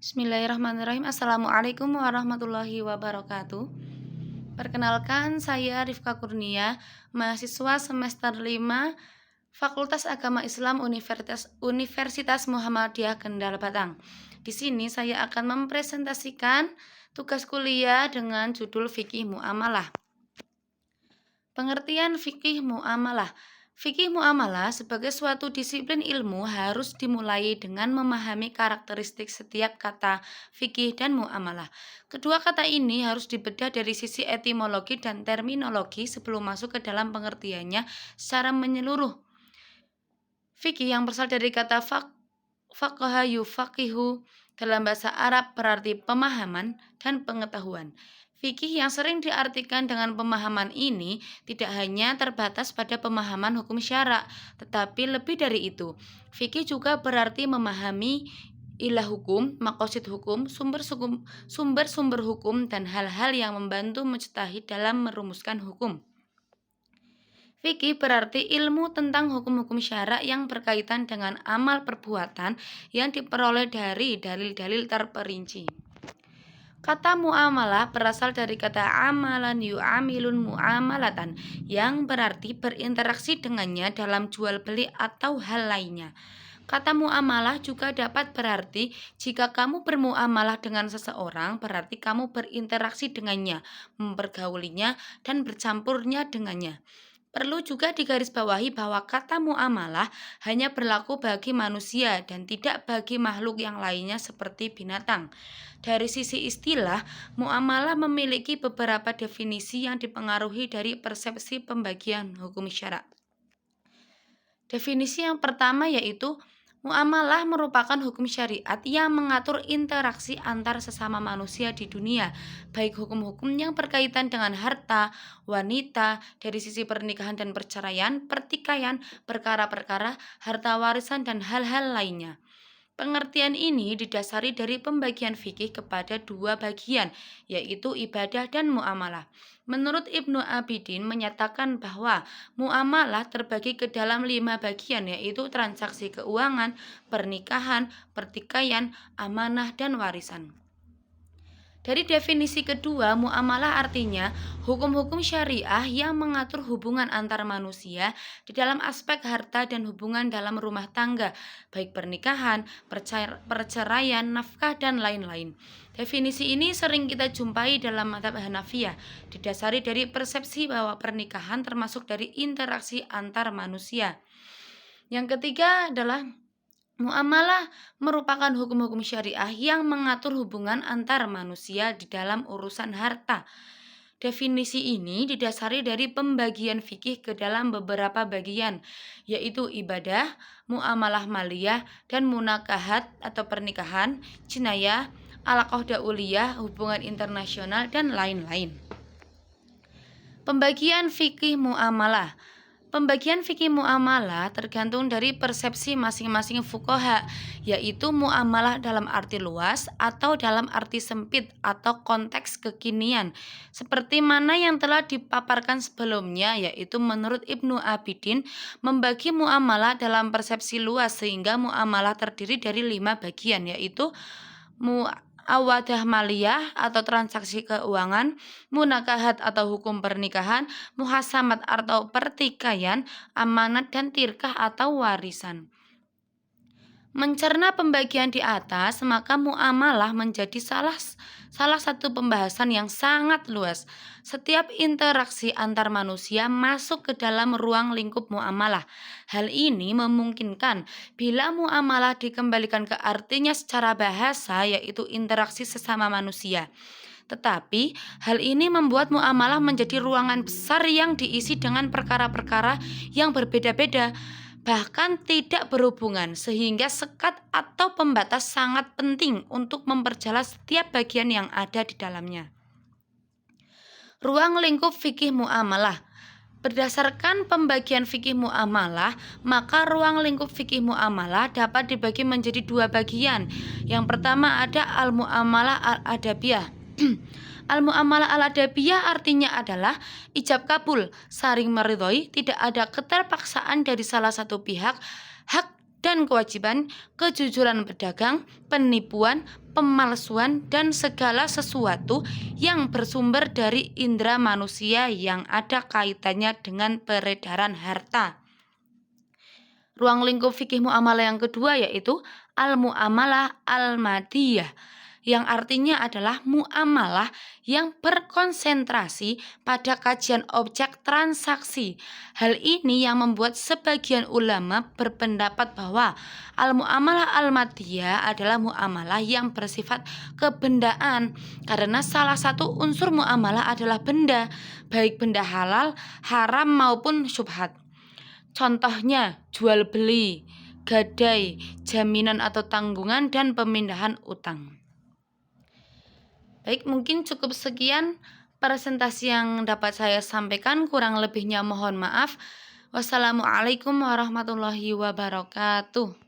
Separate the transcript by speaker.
Speaker 1: Bismillahirrahmanirrahim. Assalamualaikum warahmatullahi wabarakatuh. Perkenalkan, saya Rifka Kurnia, mahasiswa semester 5, Fakultas Agama Islam Universitas Muhammadiyah Kendal Batang. Di sini saya akan mempresentasikan tugas kuliah dengan judul Fikih Muamalah. Pengertian fikih muamalah. Fikih muamalah sebagai suatu disiplin ilmu harus dimulai dengan memahami karakteristik setiap kata fikih dan muamalah. Kedua kata ini harus dibedah dari sisi etimologi dan terminologi sebelum masuk ke dalam pengertiannya secara menyeluruh. Fikih yang berasal dari kata faqaha yufaqihu dalam bahasa Arab berarti pemahaman dan pengetahuan. Fikih yang sering diartikan dengan pemahaman ini tidak hanya terbatas pada pemahaman hukum syara, tetapi lebih dari itu. Fikih juga berarti memahami ilah hukum, maqasid hukum, sumber-sumber hukum, dan hal-hal yang membantu mujtahid dalam merumuskan hukum. Fikih berarti ilmu tentang hukum-hukum syara yang berkaitan dengan amal perbuatan yang diperoleh dari dalil-dalil terperinci. Kata muamalah berasal dari kata amalan yu'amilun muamalatan yang berarti berinteraksi dengannya dalam jual beli atau hal lainnya. Kata muamalah juga dapat berarti jika kamu bermuamalah dengan seseorang berarti kamu berinteraksi dengannya, mempergaulinya, dan bercampurnya dengannya. Perlu juga digarisbawahi bahwa kata muamalah hanya berlaku bagi manusia dan tidak bagi makhluk yang lainnya seperti binatang. Dari sisi istilah, muamalah memiliki beberapa definisi yang dipengaruhi dari persepsi pembagian hukum syara. Definisi yang pertama yaitu muamalah merupakan hukum syariat yang mengatur interaksi antar sesama manusia di dunia, baik hukum-hukum yang berkaitan dengan harta, wanita, dari sisi pernikahan dan pertikaian, perkara-perkara, harta warisan, dan hal-hal lainnya. Pengertian ini didasari dari pembagian fikih kepada dua bagian, yaitu ibadah dan muamalah. Menurut Ibnu Abidin menyatakan bahwa muamalah terbagi ke dalam 5 bagian, yaitu transaksi keuangan, pernikahan, pertikaian, amanah, dan warisan. Dari definisi kedua, muamalah artinya hukum-hukum syariah yang mengatur hubungan antar manusia di dalam aspek harta dan hubungan dalam rumah tangga, baik pernikahan, perceraian, nafkah, dan lain-lain. Definisi ini sering kita jumpai dalam mazhab Hanafiyah, didasari dari persepsi bahwa pernikahan termasuk dari interaksi antar manusia. Yang ketiga adalah muamalah merupakan hukum-hukum syariah yang mengatur hubungan antar manusia di dalam urusan harta. Definisi ini didasari dari pembagian fikih ke dalam beberapa bagian, yaitu ibadah, muamalah maliyah, dan munakahat atau pernikahan, jinayah, alaqah dauliyah, hubungan internasional, dan lain-lain. Pembagian fikih muamalah. Pembagian fikih muamalah tergantung dari persepsi masing-masing fuqaha, yaitu muamalah dalam arti luas atau dalam arti sempit atau konteks kekinian. Seperti mana yang telah dipaparkan sebelumnya, yaitu menurut Ibnu Abidin membagi muamalah dalam persepsi luas sehingga muamalah terdiri dari 5 bagian, yaitu awadah maliyah atau transaksi keuangan, munakahat atau hukum pernikahan, muhasamat atau pertikaian, amanat, dan tirkah atau warisan. Mencerna pembagian di atas, maka muamalah menjadi salah satu pembahasan yang sangat luas. Setiap interaksi antar manusia masuk ke dalam ruang lingkup muamalah. Hal ini memungkinkan bila muamalah dikembalikan ke artinya secara bahasa, yaitu interaksi sesama manusia. Tetapi hal ini membuat muamalah menjadi ruangan besar yang diisi dengan perkara-perkara yang berbeda-beda, bahkan tidak berhubungan, sehingga sekat atau pembatas sangat penting untuk memperjelas setiap bagian yang ada di dalamnya. Ruang lingkup fikih muamalah. Berdasarkan pembagian fikih muamalah, maka ruang lingkup fikih muamalah dapat dibagi menjadi 2 bagian. Yang pertama ada al-muamalah al-adabiyah. Al-muamalah al-adabiyah artinya adalah ijab kabul, saling meridhoi, tidak ada keterpaksaan dari salah satu pihak, hak dan kewajiban, kejujuran berdagang, penipuan, pemalsuan, dan segala sesuatu yang bersumber dari indera manusia yang ada kaitannya dengan peredaran harta. Ruang lingkup fikih muamalah yang kedua yaitu al-muamalah al-madiyah, yang artinya adalah muamalah yang berkonsentrasi pada kajian objek transaksi. Hal ini yang membuat sebagian ulama berpendapat bahwa al-muamalah al-madiyah adalah muamalah yang bersifat kebendaan, karena salah satu unsur muamalah adalah benda, baik benda halal, haram maupun syubhat. Contohnya jual beli, gadai, jaminan atau tanggungan, dan pemindahan utang. Baik, mungkin cukup sekian presentasi yang dapat saya sampaikan, kurang lebihnya mohon maaf. Wassalamualaikum warahmatullahi wabarakatuh.